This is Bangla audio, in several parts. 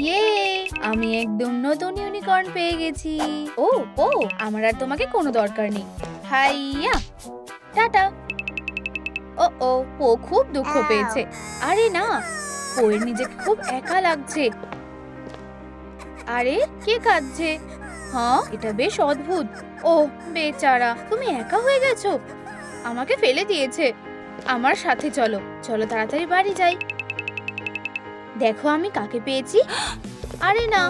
ইয়ে, আমি একদম নতুন ইউনিকর্ন পেয়ে গেছি। ও ও, আমার আর তোমাকে কোনো দরকার নেই। হাইয়া, টাটা। ও ও, ও খুব দুঃখ পেয়েছে। আরে না, ওর নিজেকে খুব একা লাগছে। আরে কে কাঁদছে? হ্যাঁ, এটা বেশ অদ্ভুত। ও বেচারা, তুমি একা হয়ে গেছো। আমাকে ফেলে দিয়েছে। আমার সাথে চলো, চলো তাড়াতাড়ি বাড়ি যাই। দেখো আমি কাকে পেয়েছি। আরে না,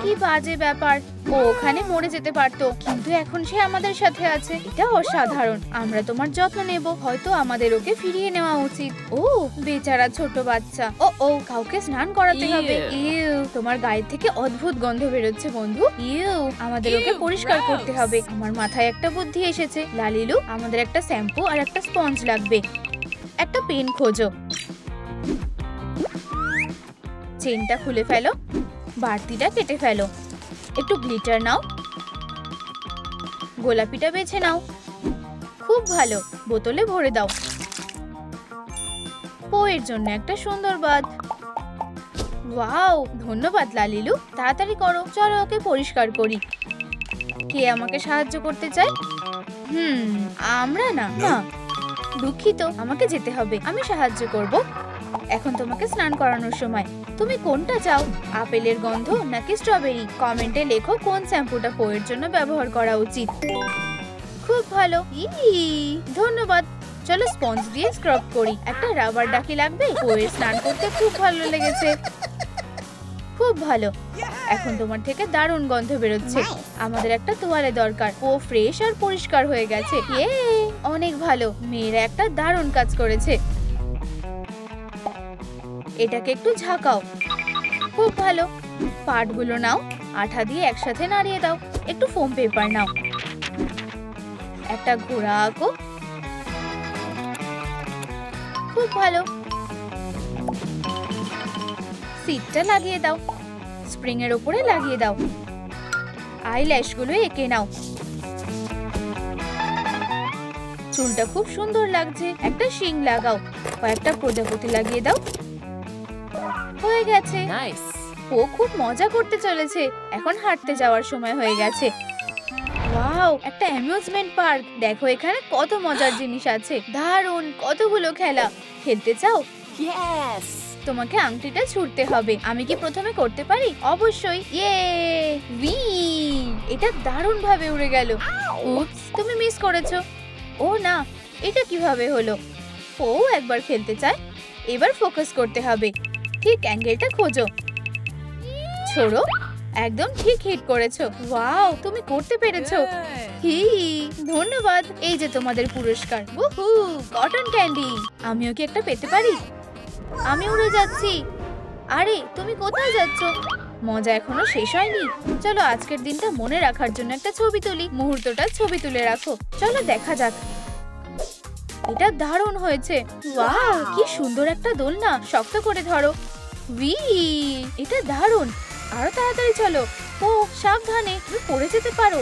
কি বাজে ব্যাপার। ও ওখানে মরে যেতে পারতো, কিন্তু এখন সে আমাদের সাথে আছে। এটা অসাধারণ। আমরা তোমার যত্ন নেব। হয়তো আমাদের ওকে ফিরিয়ে নেওয়া উচিত। ও বেচারা ছোট বাচ্চা। ও ও, কাউকে স্নান করাতে হবে। ইউ, তোমার গায়ের থেকে অদ্ভুত গন্ধ বেরোচ্ছে বন্ধু। ইউ, আমাদের ওকে পরিষ্কার করতে হবে। আমার মাথায় একটা বুদ্ধি এসেছে। লালিলু, আমাদের একটা শ্যাম্পু আর একটা স্পঞ্জ লাগবে। একটা পেন খোঁজো। চেনটা খুলে ফেলো, বাড়তিটা কেটে ফেলো। একটু গ্লিটার নাও, গোলাপিটা বেছে নাও। খুব ভালো, বোতলে ভরে দাও। পোয়ের জন্য একটা সুন্দর বাঁধ। ওয়াও, ধন্যবাদ লালিলু। তাড়াতাড়ি করো, চলো ওকে পরিষ্কার করি। কে আমাকে সাহায্য করতে চায়? আমরা না। না, দুঃখিত, আমাকে যেতে হবে। আমি সাহায্য করব। এখন তোমাকে স্নান করানোর সময়। তুমি কোনটা চাও, আপেলের গন্ধ নাকি স্ট্রবেরি? কমেন্টে লেখো কোন শ্যাম্পুটা পোয়ের জন্য ব্যবহার করা উচিত। খুব ভালো, ধন্যবাদ। চলো স্পঞ্জ দিয়ে স্ক্রাব করি। একটা রাবার ডাকি লাগবে। পোয়ের স্নান করতে খুব ভালো লেগেছে। খুব ভালো, এখন তোমার থেকে দারুণ গন্ধ বেরোচ্ছে। আমাদের একটা তোয়ালে দরকার। ও ফ্রেশ আর পরিষ্কার হয়ে গেছে। অনেক ভালো, মেয়েরা একটা দারুণ কাজ করেছে। এটাকে একটু ঝাঁকাও। খুব ভালো, পাটগুলো নাও, আঠা দিয়ে একসাথে নাড়িয়ে দাও। একটু ফোম পেপার নাও, একটা ঘোড়া আঁকো। খুব ভালো, সিটটা লাগিয়ে দাও। স্প্রিং এর উপরে লাগিয়ে দাও। আইল্যাশ গুলো এঁকে নাও। চুলটা খুব সুন্দর লাগছে। একটা শিং লাগাও। কয়েকটা প্রজাপতি লাগিয়ে দাও। হয়ে গেছে। ও খুব মজা করতে চলেছে। এখন হাঁটতে যাওয়ার সময় হয়ে গেছে। ওয়াও, একটা অ্যামিউজমেন্ট পার্ক। দেখো এখানে কত মজার জিনিস আছে। দারুণ, কতগুলো খেলা। খেলতে চাও? তোমাকে আংটিটা ছুঁড়তে হবে। আমি কি প্রথমে করতে পারি? অবশ্যই। এটা দারুণ ভাবে উড়ে গেল। উপস, তুমি মিস করেছো। ও না, এটা কিভাবে হলো? ও একবার খেলতে চায়। এবার ফোকাস করতে হবে। ঠিক অ্যাঙ্গেলটা খোঁজো। ছোড়ো। একদম ঠিক হিট করেছো। ওয়াও, তুমি করতে পেরেছো। ধন্যবাদ। এই যে তোমাদের পুরস্কার। উহু, কটন ক্যান্ডি। আমিও কি একটা পেতে পারি? আমি উড়ে যাচ্ছি। আরে তুমি কোথায় যাচ্ছ? মজা এখনো শেষ হয়নি। চলো আজকের দিনটা মনে রাখার জন্য একটা ছবি তুলি। মুহূর্তটা ছবি তুলে রাখো। চলো দেখা যাক। এটা দারুণ হয়েছে। ওয়াও, কি সুন্দর একটা দোলনা। শক্ত করে ধরো। এটা দারুণ। আরো তাড়াতাড়ি চলো। ও সাবধানে, তুমি পড়ে যেতে পারো।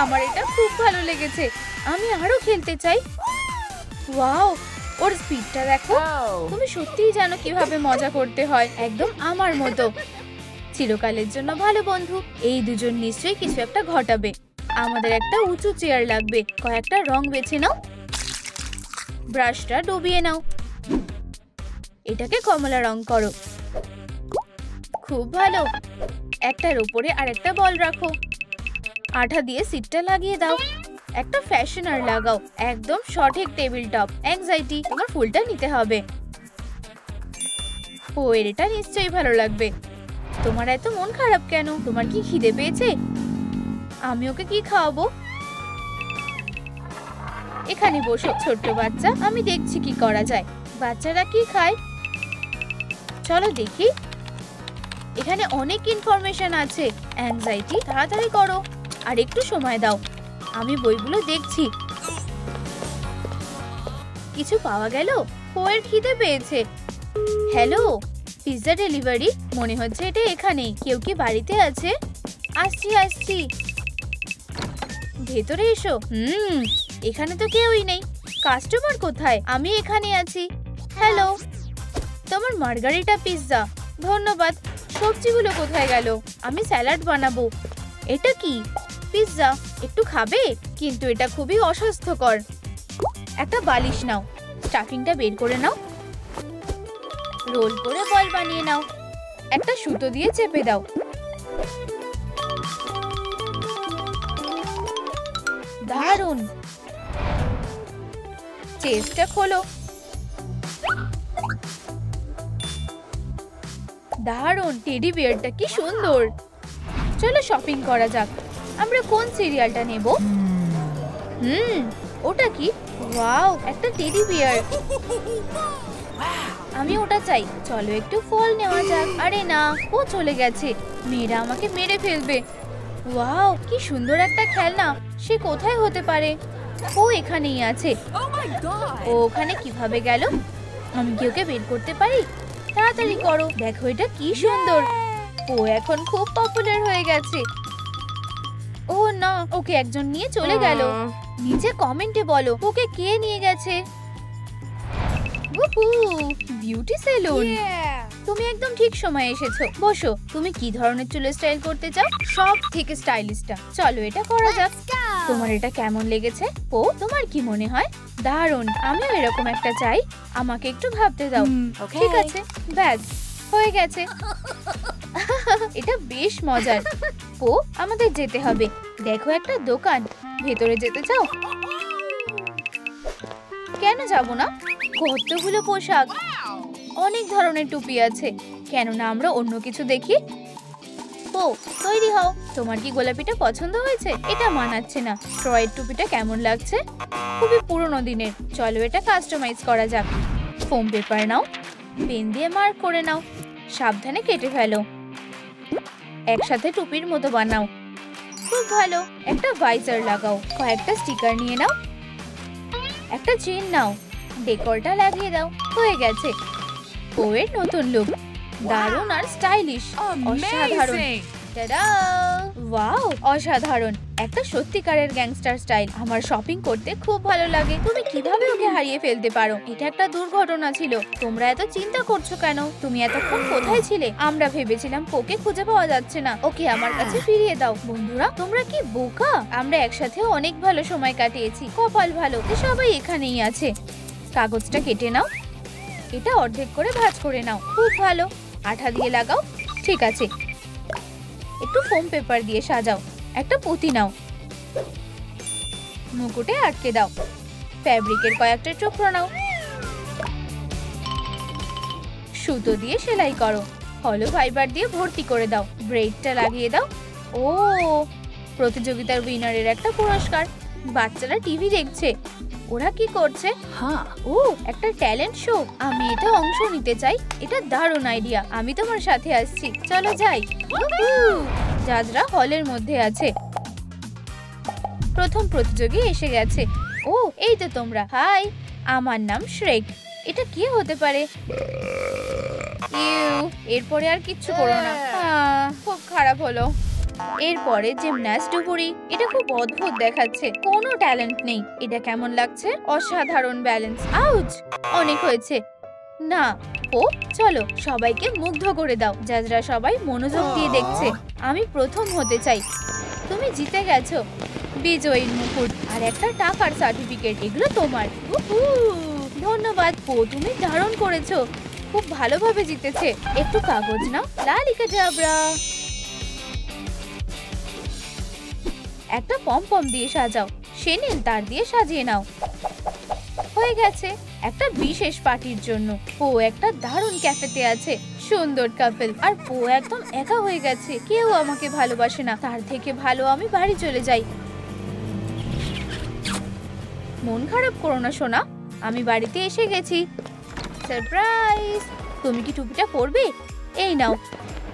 আমার এটা খুব ভালো লেগেছে। আমি আরো খেলতে চাই। ওয়াও, ওর স্পিডটা দেখো। তুমি সত্যিই জানো কিভাবে মজা করতে হয়, একদম আমার মতো। চিরকালের জন্য ভালো বন্ধু। এই দুজন নিশ্চয়ই কিছু একটা ঘটাবে। আমাদের একটা উঁচু চেয়ার লাগবে। কয়েকটা রং বেছে নাও। ব্রাশটা ডুবিয়ে নাও। এটাকে কমলা রং করো। খুব ভালো। একটার উপরে আরেকটা বল রাখো। আঠা দিয়ে সিটটা লাগিয়ে দাও। একটা ফ্যাশনার লাগাও। একদম সঠিক টেবিল টপ। অ্যাংজাইটি, তোমার ফুলটা নিতে হবে। পোয়ের এটা নিশ্চয়ই ভালো লাগবে। তোমার এত মন খারাপ কেন? তোমার কি খিদে পেয়েছে? আমি ওকে কি খাওয়াবো? এখানে বসো ছোট্ট বাচ্চা, আমি দেখছি কি করা যায়। বাচ্চারা কি খায় চলো দেখি। এখানে অনেক ইনফরমেশন আছে। অ্যাংজাইটি, তাড়াতাড়ি করো আর একটু সময় দাও। আমি বইগুলো দেখছি। কিছু পাওয়া গেল? পোয়ের খিদে পেয়েছে। Hello, pizza delivery? মনে হচ্ছে এটা এখানেই। কেউ কি বাড়িতে আছে? আসছি আসছি, ভেতরে এসো। এখানে তো কেউই নেই। কাস্টমার কোথায়? আমি এখানে আছি। হ্যালো, তোমার মার্গারিটা পিৎজা। ধন্যবাদ। সবজিগুলো কোথায় গেল? আমি স্যালাড বানাবো। এটা কি? পিৎজা। একটু খাবে? কিন্তু এটা খুবই অস্বাস্থ্যকর। একটা বালিশ নাও, স্টাফিংটা বের করে নাও, রোল করে বল বানিয়ে নাও, একটা সুতো দিয়ে চেপে দাও। দারুণ। চেস্টটা খোলো। দারুণ, টেডি বিয়ারটা কি সুন্দর। চলো শপিং করা যাক। আমরা কোন সিরিয়ালটা নেব? ওটা কি? ওয়াও, একটা টেডি বিয়ার। আমি ওটা চাই। চলো একটু ফল নেওয়া যাক। আরে না, ও চলে গেছে। মেয়েরা আমাকে মেরে ফেলবে। ওয়াও, কি সুন্দর একটা খেলনা। সে কোথায় হতে পারে? ও এখানেই আছে। ও ওখানে কিভাবে গেল? আমি কি ওকে বের করতে পারি? তাড়াতাড়ি করো, দেখো এটা কি সুন্দর। ও এখন খুব পপুলার হয়ে গেছে। ও না, ওকে একজন নিয়ে চলে গেল। নিচে কমেন্টে বলো ওকে কে নিয়ে গেছে। Beauty salon. তুমি একদম ঠিক সময়ে এসেছো। বসো। তুমি কি ধরনের চুলের স্টাইল করতে চাও? সব থেকে স্টাইলিশটা। চলো এটা করা যাক। তোমার এটা কেমন লেগেছে? ও তোমার কি মনে হয়? দারুণ। আমিও এরকম একটা চাই। আমাকে একটু ভাবতে দাও। ঠিক আছে, ব্যাস হয়ে গেছে। এটা বেশ মজার। ও আমাদের যেতে হবে। দেখো একটা দোকান। ভেতরে যেতে চাও? কেন যাব না? কতগুলো পোশাক, অনেক ধরনের টুপি আছে। কেননা আমরা অন্য কিছু দেখি। ও তৈরি হও। তোমার কি গোলাপিটা পছন্দ হয়েছে? এটা মানাচ্ছে না। ট্রয়ের টুপিটা কেমন লাগছে? খুবই পুরনো দিনের। চলো এটা কাস্টমাইজ করা যাক। ফোম পেপার নাও, পেন দিয়ে মার্ক করে নাও, সাবধানে কেটে ফেলো। একসাথে টুপির মতো বানাও। খুব ভালো। একটা ভাইজার লাগাও। কয়েকটা স্টিকার নিয়ে নাও, একটা চেন নাও, ডেকোরটা লাগিয়ে দাও। হয়ে গেছে ওয়ের নতুন লুক। দারুণ আর স্টাইলিশ। অসাধারণ। টাডা! ওয়াও, অসাধারণ। একটা সত্যিকারের গ্যাংস্টার স্টাইল। আমার শপিং করতে খুব ভালো লাগে। তুমি কিভাবে ওকে হারিয়ে ফেলতে পারো? এটা একটা দুর্ঘটনা ছিল। তোমরা এত চিন্তা করছো কেন? তুমি এতক্ষণ কোথায় ছিলে? আমরা ভেবেছিলাম ওকে খুঁজে পাওয়া যাচ্ছে না। ওকে আমার কাছে ফিরিয়ে দাও। বন্ধুরা তোমরা কি বোকা? আমরা একসাথে অনেক ভালো সময় কাটিয়েছি। কপাল ভালো যে সবাই এখানেই আছে। কাগজটা কেটে নাও, এটা অর্ধেক করে ভাঁজ করে নাও। খুব ভালো। আঠা দিয়ে লাগাও। ঠিক আছে, একটু ফোম পেপার দিয়ে সাজাও। একটা পুঁতি নাও, মুকুটে আটকে দাও। ফ্যাব্রিকের কয়েকটা টুকরো নাও, সুতো দিয়ে সেলাই করো। হলো ফাইবার দিয়ে ভর্তি করে দাও। ব্রেডটা লাগিয়ে দাও। ও, প্রতিযোগিতার উইনারের একটা পুরস্কার। বাচ্চারা টিভি দেখছে। ওরা কি করছে? ও একটা ট্যালেন্ট শো। আমি এটা অংশ নিতে চাই। এটা দারুণ আইডিয়া। আমি তোমার সাথে আসছি। চলো যাই। জাজরা হলের মধ্যে আছে। প্রথম প্রতিযোগী এসে গেছে। ও এই তো তোমরা। হাই, আমার নাম শ্রেক। এটা কি হতে পারে? এরপরে আর কিচ্ছু করো না। খুব খারাপ হলো। এরপরে জিমন্যাস্ট ডুবুরি। এটা খুব অদ্ভুত দেখাচ্ছে। কোনো ট্যালেন্ট নেই। এটা কেমন লাগছে? অসাধারণ ব্যালেন্স। আউচ, অনেক হয়েছে। না, ও চলো সবাইকে মুগ্ধ করে দাও। জাজরা সবাই মনোযোগ দিয়ে দেখছে। আমি প্রথম হতে চাই। তুমি জিতে গেছো। বিজয়ীর মুকুট আর একটা টাকার সার্টিফিকেট। এগুলো তোমার। ধন্যবাদ পো, তুমি দারুণ করেছো। খুব ভালোভাবে জিতেছে। একটু কাগজ নাও। লালিকা জাবরা। একটা পম দিয়ে সাজাও। সেনেল তার দিয়ে সাজিয়ে নাও। হয়ে গেছে। একটা বিশেষ পার্টির জন্য। পো একটা দারুণ ক্যাফেতে আছে। সুন্দর কাপল। আর পো একদম একা হয়ে গেছে। কেউ আমাকে ভালোবাসে না। তার থেকে ভালো আমি বাড়ি চলে যাই। মন খারাপ করো না সোনা, আমি বাড়িতে এসে গেছি। সারপ্রাইজ! তুমি কি টুপিটা পরবে? এই নাও।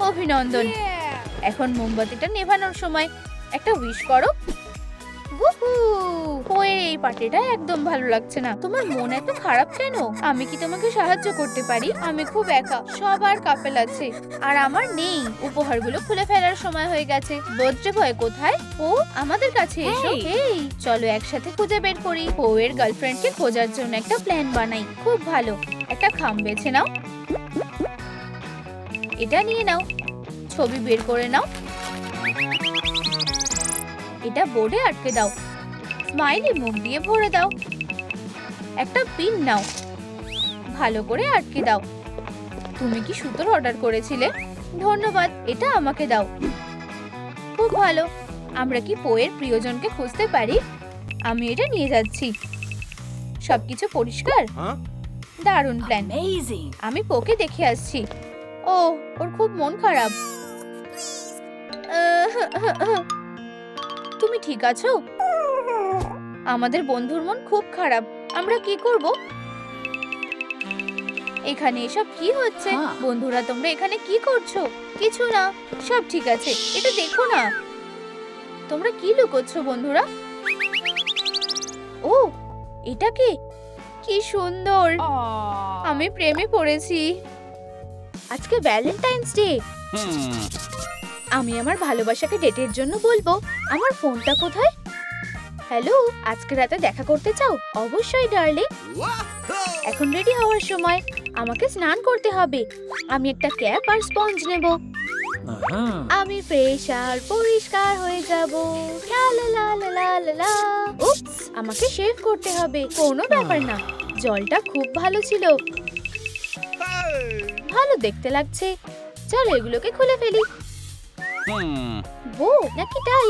অভিনন্দন। এখন মোমবাতিটা নেভানোর সময়। একটা উইশ করো। এই পার্টিটা একদম ভালো লাগছে না। তোমার মন এত খারাপ কেন? আমি কি তোমাকে সাহায্য করতে পারি? আমি খুব একা। সবার কাপল আছে আর আমার নেই। উপহারগুলো খুলে ফেলার সময় হয়ে গেছে। বার্থডে বয় কোথায়? ও আমাদের কাছে এসো। এই চলো একসাথে খুঁজে বের করি। ও এর গার্লফ্রেন্ডকে খোঁজার জন্য একটা প্ল্যান বানাই। খুব ভালো। একটা খাম বেছে নাও। এটা নিয়ে নাও। ছবি বের করে নাও, এটা বোর্ডে আটকে দাও, স্মাইলি মুখ দিয়ে ভরে দাও। একটা পিন নাও, ভালো করে আটকে দাও। তুমি কি সুতোর অর্ডার করেছিলে? ধন্যবাদ, এটা আমাকে দাও। খুব ভালো। আমরা কি পোয়ের প্রিয়জনকে খুঁজতে পারি? আমি এটা নিয়ে যাচ্ছি। সবকিছু পরিষ্কার? দারুণ প্ল্যান। আমি পোকে দেখে আসছি। ও, ওর খুব মন খারাপ। তুমি ঠিক আছো? আমাদের বন্ধুর মন খুব খারাপ। আমরা কি করব? এখানে এসব কি হচ্ছে? বন্ধুরা, তোমরা এখানে কি করছো? কিছু না, সব ঠিক আছে। এটা দেখো না। তোমরা কি লুকোচ্ছ বন্ধুরা? ও, এটা কি সুন্দর। আমি প্রেমে পড়েছি। আজকে ভ্যালেন্টাইন্স ডে। আমি আমার ভালোবাসাকে ডেটের জন্য বলবো। আমার ফোনটা কোথায়? হ্যালো, আজকে রাতে দেখা করতে চাও? অবশ্যই ডার্লিং। এখন রেডি হওয়ার সময়। আমাকে স্নান করতে হবে। আমি একটা ক্যাপ আর স্পঞ্জ নেব। আমি ফ্রেশ আর পরিষ্কার হয়ে যাব। লা লা লা লা লা লা লা। উপস, আমাকে শেভ করতে হবে। কোনো ব্যাপার না, জলটা খুব ভালো ছিল। ভালো দেখতে লাগছে। চলো এগুলোকে খুলে ফেলি। বো নাকি টাই?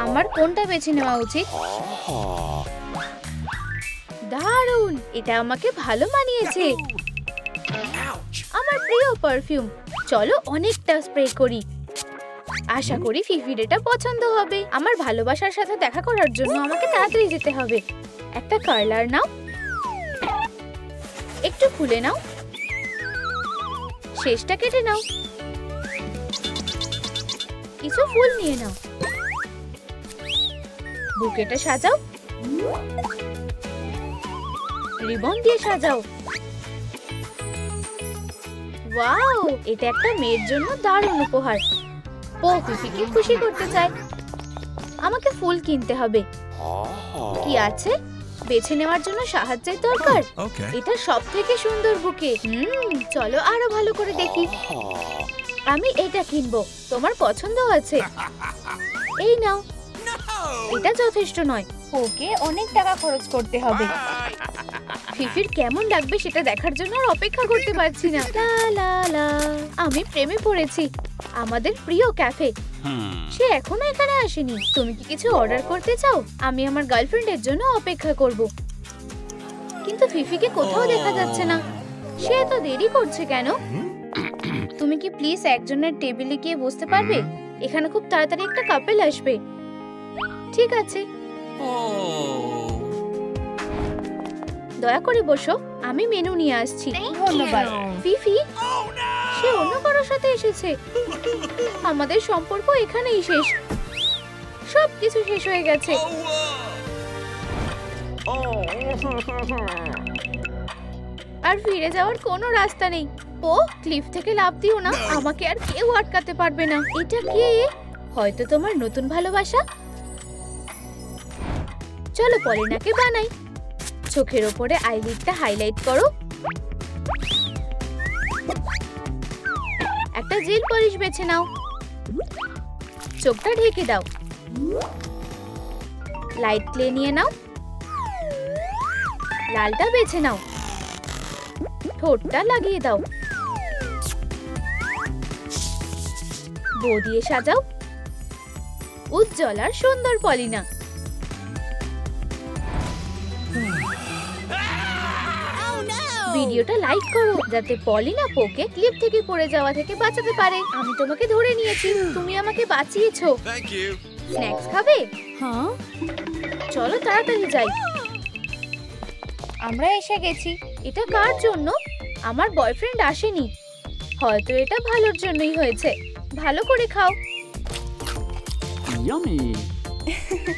আমার কোনটা বেছে নেওয়া উচিত? দারুণ, এটা আমাকে ভালো মানিয়েছে। আমার প্রিয় পারফিউম। চলো অনেকটা স্প্রে করি। আশা করি ফিফির এটা পছন্দ হবে। আমার ভালোবাসার সাথে দেখা করার জন্য আমাকে তাড়াতাড়ি যেতে হবে। একটা কার্লার নাও, একটু খুলে নাও, শেষটা কেটে নাও, কিছু ফুল নিয়ে নাও, বুকেটা সাজাও, রিবন দিয়ে সাজাও। ওয়াও, এটা একটা মেয়ের জন্য দারুণ উপহার। ও ফিফিকে খুশি করতে চায়। আমাকে ফুল কিনতে হবে। কি আছে? বেছে নেওয়ার জন্য সাহায্যের দরকার। এটা সবথেকে সুন্দর বুকে। চলো আরো ভালো করে দেখি। আমি এটা কিনবো। তোমার পছন্দ আছে? এই নাও। এটা যথেষ্ট নয়, ওকে অনেক টাকা খরচ করতে হবে। ফিফির কেমন লাগবে সেটা দেখার জন্য আর অপেক্ষা করতে পারছি না। লা লা লা। আমি প্রেমে পড়েছি। আমাদের প্রিয় ক্যাফে। সে এখনো এখানে আসেনি। তুমি কি কিছু অর্ডার করতে চাও? আমি আমার গার্লফ্রেন্ডের জন্য অপেক্ষা করব। কিন্তু ফিফিকে কোথাও দেখা যাচ্ছে না। সে এত দেরি করছে কেন? তুমি কি প্লিজ একজনের টেবিলে গিয়ে বসতে পারবে? এখানে খুব তাড়াতাড়ি একটা কাপল আসবে। ঠিক আছে, দয়া করে বসো। আমি মেনু নিয়ে আসছি। ধন্যবাদ। ফিফি, সে অন্য কারোর সাথে এসেছে। আমাদের সম্পর্ক এখানেই শেষ। সবকিছু শেষ হয়ে গেছে। আর ফিরে যাওয়ার কোনো রাস্তা নেই। ও ক্লিফ থেকে লাফ দিও না। আমাকে আর কেউ আটকাতে পারবে না। এটা কে? হয়তো তোমার নতুন ভালোবাসা। চলো পলিনাকে বানাই। চোখের ওপরে আইলিডটা হাইলাইট করো। একটা জেল পলিশ বেছে নাও। চোখটা ঢেকে দাও। লাইট ক্লে নিয়ে নাও। লালটা বেছে নাও। ঠোঁটটা লাগিয়ে দাও। বো দিয়ে সাজাও। উজ্জ্বল আর সুন্দর পলিনা। ভিডিওটা লাইক করো যাতে পলিনা পোকে ক্লিপ থেকে পড়ে যাওয়া থেকে বাঁচাতে পারে। আমি তোমাকে ধরে নিয়েছি, তুমি আমাকে বাঁচিয়েছো। স্ন্যাক্স খাবে? হ্যাঁ, চলো তাড়াতাড়ি যাই। আমরা এসে গেছি। এটা কার জন্য? আমার বয়ফ্রেন্ড আসেনি। হয়তো এটা ভালোর জন্যই হয়েছে। ভালো করে খাও।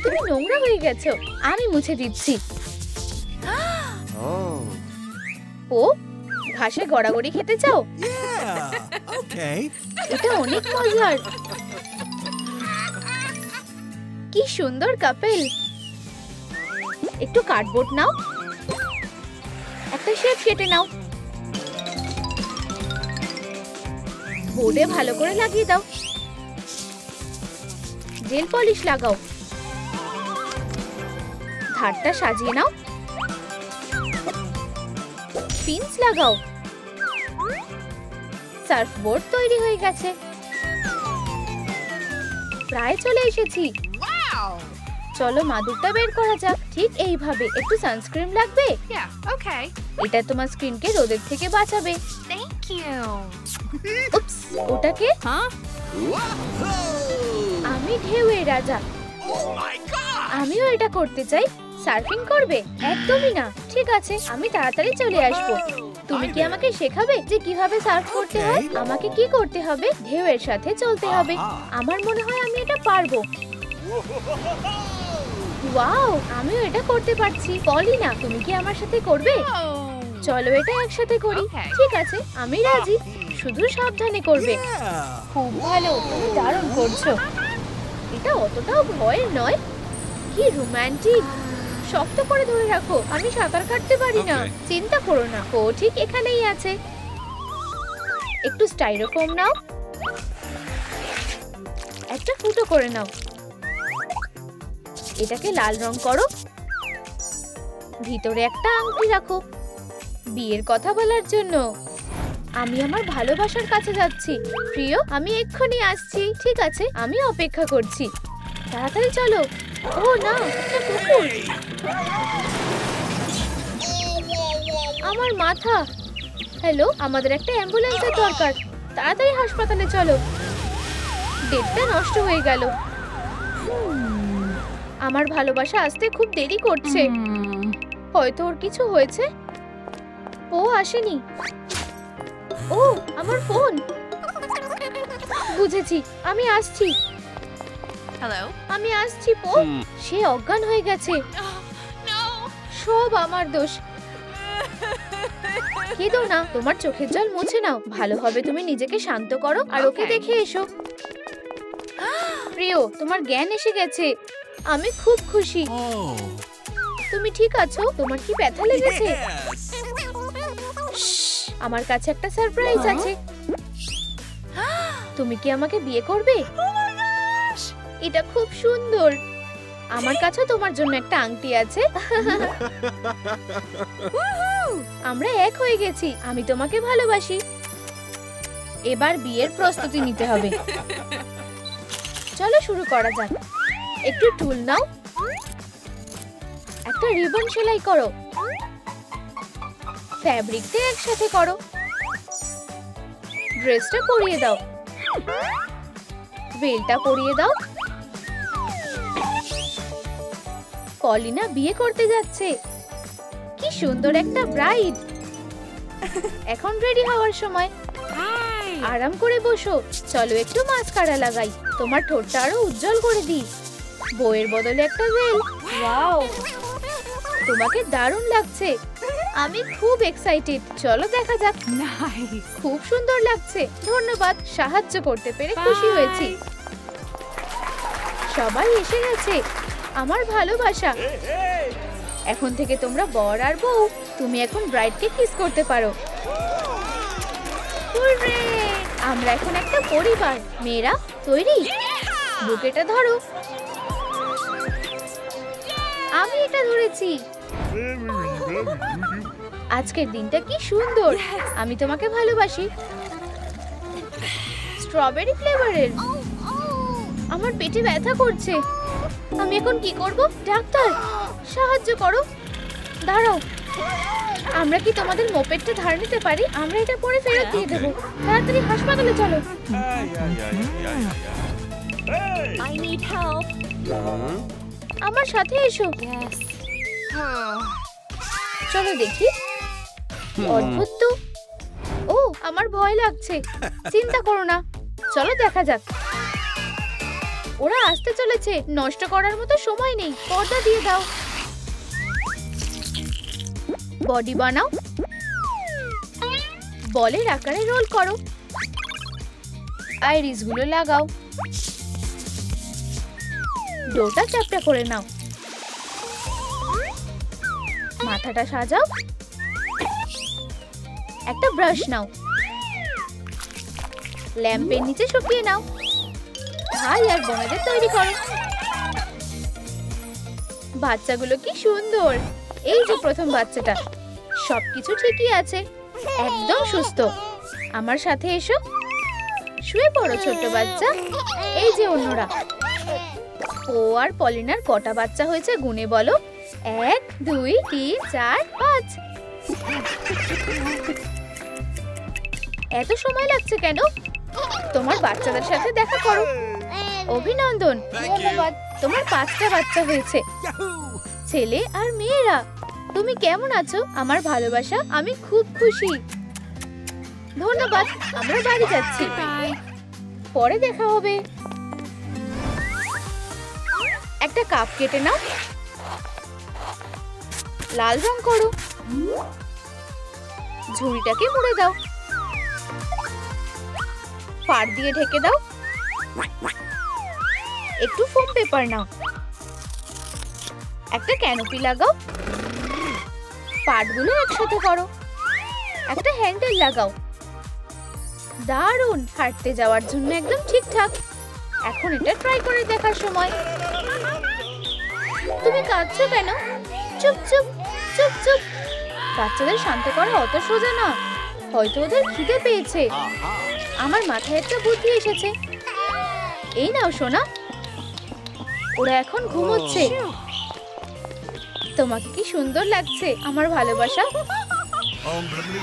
তুমি নোংরা হয়ে গেছো। আমি মুছে দিচ্ছি। ও ঘাসে গড়াগড়ি খেতে চাও? এটা অনেক মজার। কি সুন্দর কাপল। একটু কার্ডবোর্ড নাও, একটা শেপ কেটে নাও, বোর্ডে ভালো করে লাগিয়ে দাও। নেল পলিশ লাগাও। ধারটা সাজিয়ে নাও। পিনস লাগাও। সার্ফবোর্ড তৈরি হয়ে গেছে। প্রায় চলে এসেছি। চলো মাদুরটা বের করা যাক। ঠিক এইভাবে। একটু সানস্ক্রিন লাগবে? এটা তোমার স্কিনকে রোদের থেকে বাঁচাবে। উপস, ওটাকে? আমি ঢেউয়ের রাজা। আমিও এটা করতে চাই। সার্ফিং করবে? একদমই না। ঠিক আছে, আমি তাড়াতাড়ি চলে আসবো। তুমি কি আমাকে শেখাবে যে কিভাবে সার্ফ করতে হয়? আমাকে কি করতে হবে? ঢেউয়ের সাথে চলতে হবে। আমার মনে হয় আমি এটা পারবো। ওয়াও, আমিও এটা করতে পারছি। পলিনা, তুমি কি আমার সাথে করবে? চলো এটা একসাথে করি। ঠিক আছে, আমি রাজি। শুধু সাবধানে করবে। খুব ভালো, তুমি দারুণ করছো। এটা অতটাও ভয়ের নয়। কি রোমান্টিক। শক্ত করে ধরে রাখো। আমি সাঁতার কাটতে পারি না। চিন্তা করো না, ও ঠিক এখানেই আছে। একটু স্টাইরোফোম নাও। একটা ফুটো করে নাও। এটাকে লাল রং করো। ভিতরে একটা আংটি রাখো। বিয়ের কথা বলার জন্য। আমি আমার ভালোবাসার কাছে যাচ্ছি। প্রিয়, আমি এক্ষুনি আসছি। ঠিক আছে, আমি অপেক্ষা করছি। তাড়াতাড়ি চলো। ও না, একটা কুকুর। আমার মাথা। হ্যালো, আমাদের একটা অ্যাম্বুলেন্সের দরকার। তাড়াতাড়ি হাসপাতালে চলো। ডেটটা নষ্ট হয়ে গেল। আমার ভালোবাসা আসতে খুব দেরি করছে। হয়তো ওর কিছু হয়েছে। ও আসেনি। ও, আমার ফোন। বুঝেছি, আমি আসছি। আমি আসছি পো। সে অজ্ঞান হয়ে গেছে। সব আমার দোষ। কেঁদো না, তোমার চোখের জল মুছে নাও। ভালো হবে তুমি নিজেকে শান্ত করো আর ওকে দেখে এসো। প্রিয়, তোমার জ্ঞান এসে গেছে। আমি খুব খুশি। তুমি ঠিক আছো? তোমার কি ব্যথা লেগেছে? আমার কাছে একটা সারপ্রাইজ আছে। তুমি কি আমাকে বিয়ে করবে? এটা খুব সুন্দর। আমার কাছে তোমার জন্য একটা আংটি আছে। আমরা এক হয়ে গেছি। আমি তোমাকে ভালোবাসি। এবার বিয়ের প্রস্তুতি নিতে হবে। চলো শুরু করা যাক। একটু টুল নাও। একটা রিবন সেলাই করো। ফ্যাব্রিকটা একসাথে করো। ড্রেসটা পরিয়ে দাও। বেলটা পরিয়ে দাও। পলিনা বিয়ে করতে যাচ্ছে। কি সুন্দর একটা ব্রাইড। এখন রেডি হওয়ার সময়। আরাম করে বসো। চলো একটু মাস্কারা লাগাই। তোমার ঠোঁটটা আরো উজ্জ্বল করে দিই। বউয়ের বদলে একটা ভেল। ওয়াও, তোমাকে দারুণ লাগছে। আমি খুব এক্সাইটেড। চলো দেখা যাক। খুব সুন্দর লাগছে। ধন্যবাদ, সাহায্য করতে পেরে খুশি হয়েছি। সবাই এসে গেছে। আমার ভালোবাসা। এখন থেকে তোমরা বর আর বউ। তুমি এখন ব্রাইডকে কিস করতে পারো। আমরা এখন একটা পরিবার। মেয়েরা তৈরি? বুকেটা ধরো। আমি এটা ধরেছি। আজকের দিনটা কি সুন্দর। আমি তোমাকে ভালোবাসি। স্ট্রবেরি ফ্লেভারের। আমার পেটে ব্যথা করছে। আমি এখন কি করব? ডাক্তার, সাহায্য করো। দাঁড়াও, আমরা কি তোমাদের মোপেডটা ধার নিতে পারি? আমরা এটা পরে ফেরত দিয়ে দেবো। তাড়াতাড়ি হাসপাতালে চলো। আমার সাথে এসো। চলো দেখি। অদ্ভুত তো। ও, আমার ভয় লাগছে। চিন্তা করো না, চলো দেখা যাক। ওরা আসতে চলেছে। নষ্ট করার মতো সময় নেই। পর্দা দিয়ে দাও। বডি বানাও। বলের আকারে রোল করো। আইরিস গুলো লাগাও। ডোটা চ্যাপটা করে নাও। মাথাটা সাজাও। একটা ব্রাশ নাও। ল্যাম্পের নিচে শুকিয়ে নাও। ভাই আর বোনেদের তৈরি করো। বাচ্চাগুলো কি সুন্দর। এই যে প্রথম বাচ্চাটা, সবকিছু ঠিকই আছে, একদম সুস্থ। আমার সাথে এসো, শুয়ে পড়ো ছোট্ট বাচ্চা। এই যে অন্যরা। ও আর পলিনার কটা বাচ্চা হয়েছে গুনে বলো। 1 2 3 4 5। এত সময় লাগছে কেন? তোমার বাচ্চাদের সাথে দেখা করো। অভিনন্দন, ধন্যবাদ। তোমার 5টা বাচ্চা হয়েছে, ছেলে আর মেয়েরা। তুমি কেমন আছো আমার ভালোবাসা? আমি খুব খুশি। ধন্যবাদ, আমরা বাড়ি যাচ্ছি, পরে দেখা হবে। একটা কাপ কেটে নাও, লাল রং করো, ঝুড়িটাকে মুড়ে দাও, পাড় দিয়ে ঢেকে দাও। একটু ফোম পেপার নাও, একটা ক্যানোপি লাগাও, পার্টগুলো একসাথে করো, একটা হ্যান্ডেল লাগাও। দারুণ, হাঁটতে যাওয়ার জন্য একদম ঠিকঠাক। এখন এটা ট্রাই করে দেখার সময়। তুমি কাঁদছো কেন? চুপ চুপ চুপ চুপ। বাচ্চাদের শান্ত করা অত সোজা না, হয়তো ওদের খিদে পেয়েছে। আমার মাথায় একটা বুদ্ধি এসেছে। এই নাও সোনা, ওরা এখন ঘুমোচ্ছে। তোমাকে কি সুন্দর লাগছে আমার ভালোবাসা।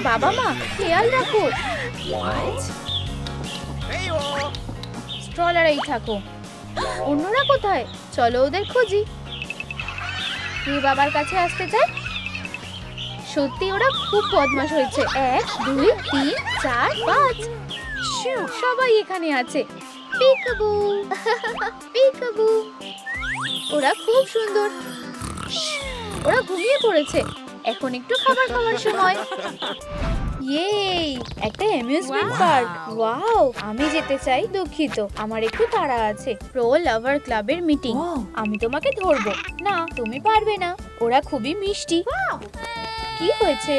বাবা মা খেয়াল রাখো। স্ট্রলারেই থাকো। অন্যরা কোথায়? চলো ওদের খুঁজি। কে বাবার কাছে আসতে চায়? সত্যি ওরা খুব বদমাশ হয়েছে। 1 2 3 4 5। সবাই এখানে আছে। Peekaboo peekaboo. ওরা খুব সুন্দর। ওরা ঘুমিয়ে পড়েছে। এখন একটু খাবার খাওয়ার সময়। ইয়ে, একটা অ্যামিউজমেন্ট পার্ক। ওয়াও, আমি যেতে চাই। দুঃখিত, আমার একটু তাড়া আছে। প্রো লাভার ক্লাবের মিটিং। আমি তোমাকে ধরবো না, তুমি পারবে না। ওরা খুবই মিষ্টি। কি হয়েছে?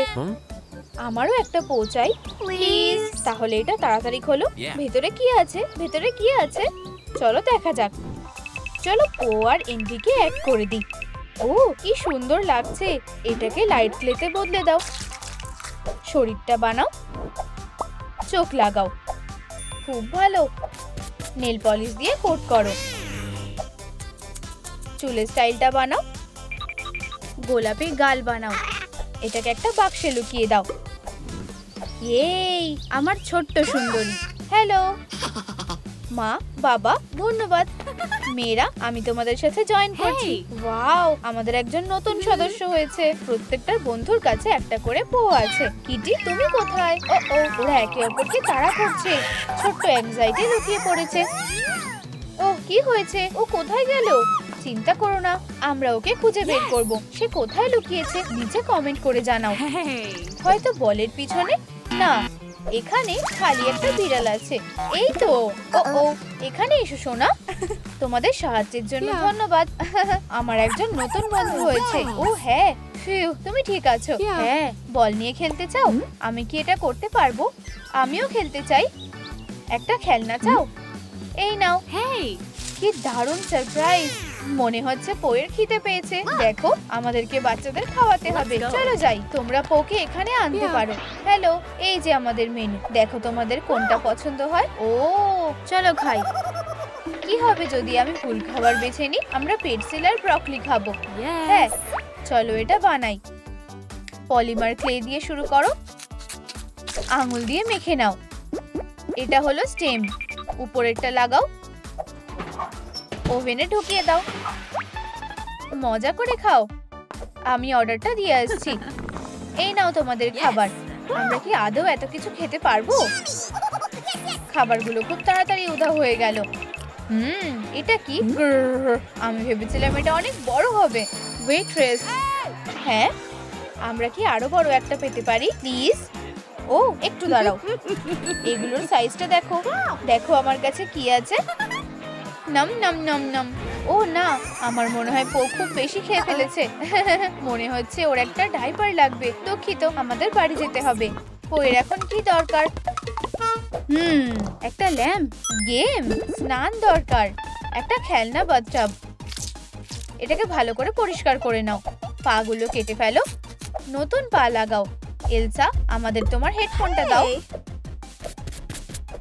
আমারও একটা পৌঁছাই প্লিজ। তাহলে এটা তাড়াতাড়ি খোলো। ভেতরে কি আছে? ভেতরে কি আছে? চলো দেখা যাক। চলো ও আর এনভিকে অ্যাড করে দিই। ও কি সুন্দর লাগছে। এটাকে লাইট ক্লেতে বদলে দাও। শরীরটা বানাও, চোখ লাগাও। খুব ভালো। নেল পলিশ দিয়ে কোট করো। চুলের স্টাইলটা বানাও। গোলাপি গাল বানাও। এটাকে একটা বাক্সে লুকিয়ে দাও। এই আমার ছোট্ট সুন্দরী। হ্যালো মা বাবা, ধন্যবাদ। মেয়েরা, আমি তোমাদের সাথে জয়েন করছি। ওয়াও, আমাদের একজন নতুন সদস্য হয়েছে। প্রত্যেকটার বন্ধুর কাছে একটা করে পো আছে। কিটি, তুমি কোথায়? ও ও, ওরা একে অপরকে তাড়া করছে। ছোট্ট অ্যাংজাইটি লুকিয়ে পড়েছে। ও কি হয়েছে? ও কোথায় গেল? চিন্তা করো না, আমরা ওকে খুঁজে বের করব। সে কোথায় লুকিয়েছে নিচে কমেন্ট করে জানাও। হয়তো বলের পিছনে না, এখানে খালি একটা বিড়াল আছে। এই তো। ও ও, এখানে এসো সোনা। তোমাদের সাহায্যের জন্য ধন্যবাদ। আমার একজন নতুন বন্ধু হয়েছে। ও হ্যাঁ, তুমি ঠিক আছো? হ্যাঁ, বল নিয়ে খেলতে চাও? আমি কি এটা করতে পারবো? আমিও খেলতে চাই। একটা খেলনা চাও? এই নাও। কি দারুণ সারপ্রাইজ। মনে হচ্ছে পোয়ের খিদে পেয়েছে। দেখো, আমাদেরকে বাচ্চাদের খাওয়াতে হবে। চলো যাই, তোমরা পোকে এখানে আনতে পারো। হ্যালো, এই যে আমাদের মেনু। দেখো তোমাদের কোনটা পছন্দ হয়। ও চলো খাই। কি হবে যদি আমি ফুল খাবার বেছে নিই? আমরা পেটসিল আর ব্রকলি খাবো। হ্যাঁ, চলো এটা বানাই। পলিমার ক্লে দিয়ে শুরু করো। আঙুল দিয়ে মেখে নাও। এটা হলো স্টেম। উপরেরটা লাগাও। ওভেনে ঢুকিয়ে দাও। মজা করে খাও। আমি অর্ডারটা দিয়ে আসছি। এই নাও তোমাদের খাবার। আমরা কি আদৌ এত কিছু খেতে পারবো? খাবারগুলো খুব তাড়াতাড়ি উধাও হয়ে গেল। এটা কি? আমি ভেবেছিলাম এটা অনেক বড় হবে। ওয়েট্রেস, হ্যাঁ, আমরা কি আরো বড় একটা পেতে পারি প্লিজ? ও একটু দাঁড়াও, এগুলোর সাইজটা দেখো। দেখো আমার কাছে কি আছে। নম নম নম নম। ও না, আমার মনে হয় পো খুব বেশি খেয়ে ফেলেছে। মনে হচ্ছে ওর একটা ডাইপার লাগবে। দুঃখিত, আমাদের বাড়ি যেতে হবে। পোয়ের এখন কি দরকার? একটা ল্যাম্প, গেম, স্নান দরকার, একটা খেলনা বাথটাব। এটাকে ভালো করে পরিষ্কার করে নাও। পাগুলো কেটে ফেলো, নতুন পা লাগাও। এলসা, আমাদের তোমার হেডফোনটা দাও।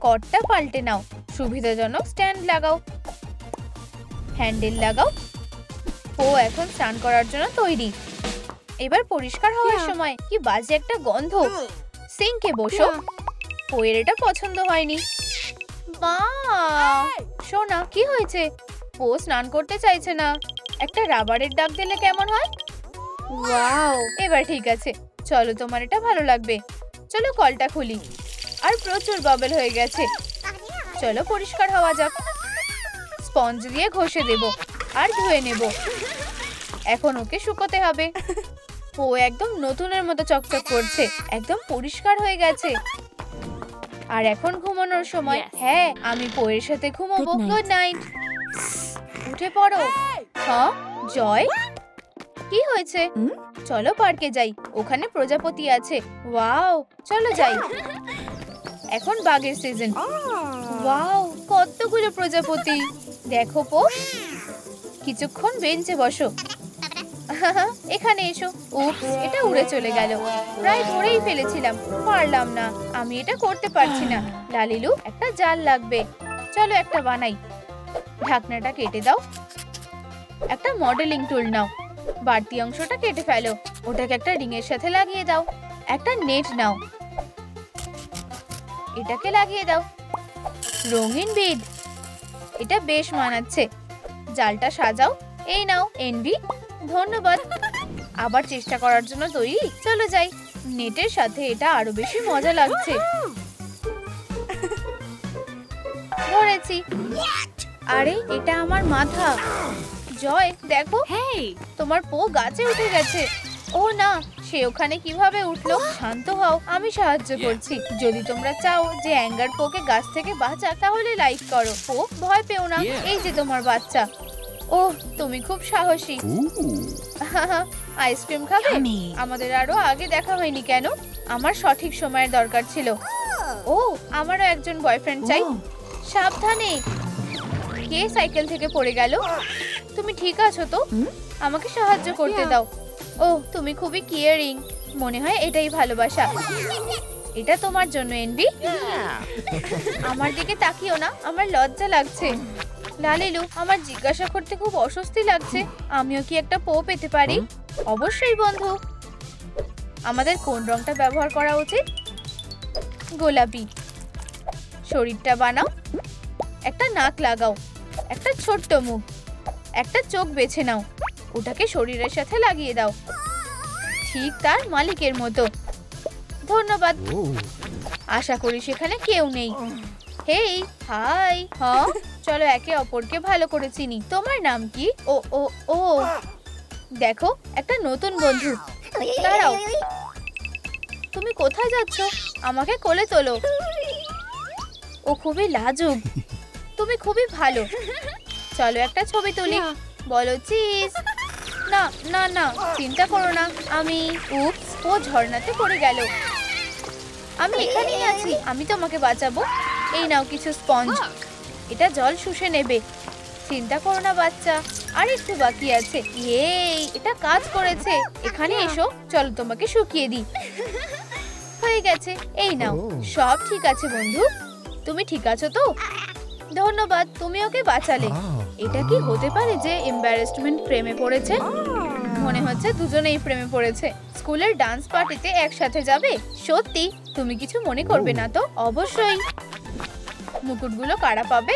কর্ডটা পাল্টে নাও, সুবিধাজনক স্ট্যান্ড লাগাও, হ্যান্ডেল লাগাও। ও এখন স্নান করার জন্য তৈরি। এবার পরিষ্কার হওয়ার সময়। কি বাজে একটা গন্ধ। সিঙ্কে বসো। পোয়ের এটা পছন্দ হয়নি। মা, শোনা, কি হয়েছে? ও স্নান করতে চাইছে না। একটা রাবারের দাগ দিলে কেমন হয়? ওয়াও, এবার ঠিক আছে। চলো, তোমার এটা ভালো লাগবে। চলো কলটা খুলি। আর প্রচুর বাবল হয়ে গেছে। চলো পরিষ্কার হওয়া যাক। স্পঞ্জ দিয়ে ঘষে দেব আর ধুয়ে নেব। এখন ওকে শুকোতে হবে। ও একদম নতুনের মতো চকচক করছে, একদম পরিষ্কার হয়ে গেছে। আর এখন ঘুমানোর সময়। হ্যাঁ, আমি পোয়ের সাথে ঘুমাবো। Good night. উঠে পড়ো। হ্যাঁ, জয়, কি হয়েছে? চলো পার্কে যাই, ওখানে প্রজাপতি আছে। ওয়াও, চলো যাই। এখন বাঘের সিজন। ওয়াও, কতগুলো প্রজাপতি। দেখো পো, কিছুক্ষণ বেঞ্চে বসো। এখানে এসো। উপস, এটা উড়ে চলে গেল। প্রায় ধরেই ফেলেছিলাম, পারলাম না। আমি এটা করতে পারছি না। লালিলু, একটা জাল লাগবে। চলো একটা বানাই। ঢাকনাটা কেটে দাও। একটা মডেলিং টুল নাও। বাড়তি অংশটা কেটে ফেলো। ওটাকে একটা রিং এর সাথে লাগিয়ে দাও। একটা নেট নাও, এটাকে লাগিয়ে দাও। রঙিন বিড, এটা বেশ মানাচ্ছে। জালটা সাজাও। এই নাও এনভি। ধন্যবাদ। আবার চেষ্টা করার জন্য তৈরি? চলো যাই। নেটের সাথে এটা আরো বেশি মজা লাগছে। ধরেছি। আরে, এটা আমার মাথা। জয়, দেখো, তোমার পো গাছে উঠে গেছে। ও না, সে ওখানে কিভাবে উঠলো? শান্ত হও, আমি সাহায্য করছি। যদি তোমরা চাও যে অ্যাঙ্গার পোকে গাছ থেকে বাঁচা, তাহলে লাইক করো। পো, ভয় পেও না, এই যে তোমার বাচ্চা। ওহ, তুমি খুব সাহসী। আইসক্রিম খাবে? আমাদের আরো আগে দেখা হয়নি কেন? আমার সঠিক সময়ের দরকার ছিল। ও, আমারও একজন বয়ফ্রেন্ড চাই। সাবধানে। কে সাইকেল থেকে পড়ে গেল? তুমি ঠিক আছো তো? আমাকে সাহায্য করতে দাও। ও, তুমি খুবই কেয়ারিং। মনে হয় এটাই ভালোবাসা। এটা তোমার জন্য এনভি। আমার দিকে তাকিও না, আমার লজ্জা লাগছে। লালিলু, আমার জিজ্ঞাসা করতে খুব অস্বস্তি লাগছে। আমিও কি একটা পো পেতে পারি? অবশ্যই বন্ধু। আমাদের কোন রংটা ব্যবহার করা উচিত? গোলাপি। শরীরটা বানাও। একটা নাক লাগাও, একটা ছোট্ট মুখ, একটা চোখ বেছে নাও। ওটাকে শরীরের সাথে লাগিয়ে দাও, ঠিক তার মালিকের মতো। ধন্যবাদ। আশা করি সেখানে কেউ নেই। হেই, হাই। হ্যাঁ, চলো একে অপরকে ভালো করে চিনি। তোমার নাম কি? ও ও ও, দেখো, একটা নতুন বন্ধু। দাঁড়াও, তুমি কোথায় যাচ্ছ? আমাকে কোলে তোলো। ও খুবই লাজুক। তুমি খুবই ভালো। চলো একটা ছবি তুলি। বলো চিজ। না না না, চিন্তা করো না। আমি উপস, ও ঝর্ণাতে পড়ে গেল। আমি এখানেই আছি, আমি তোমাকে বাঁচাবো। এই নাও কিছু স্পঞ্জ, এটা জল শুষে নেবে। চিন্তা করো না বাচ্চা, আর একটু বাকি আছে। এই, এটা কাজ করেছে। এখানে এসো, চলো তোমাকে শুকিয়ে দিই। হয়ে গেছে, এই নাও। সব ঠিক আছে বন্ধু, তুমি ঠিক আছো তো? ধন্যবাদ, তুমি ওকে বাঁচালে। এটা কি হতে পারে যে এম্বারাসমেন্ট প্রেমে পড়েছে? মনে হচ্ছে দুজনেই প্রেমে পড়েছে। স্কুলের ডান্স পার্টিতে একসাথে যাবে? সত্যি? তুমি কিছু মনে করবে না তো? অবশ্যই। মুকুটগুলো কারা পাবে?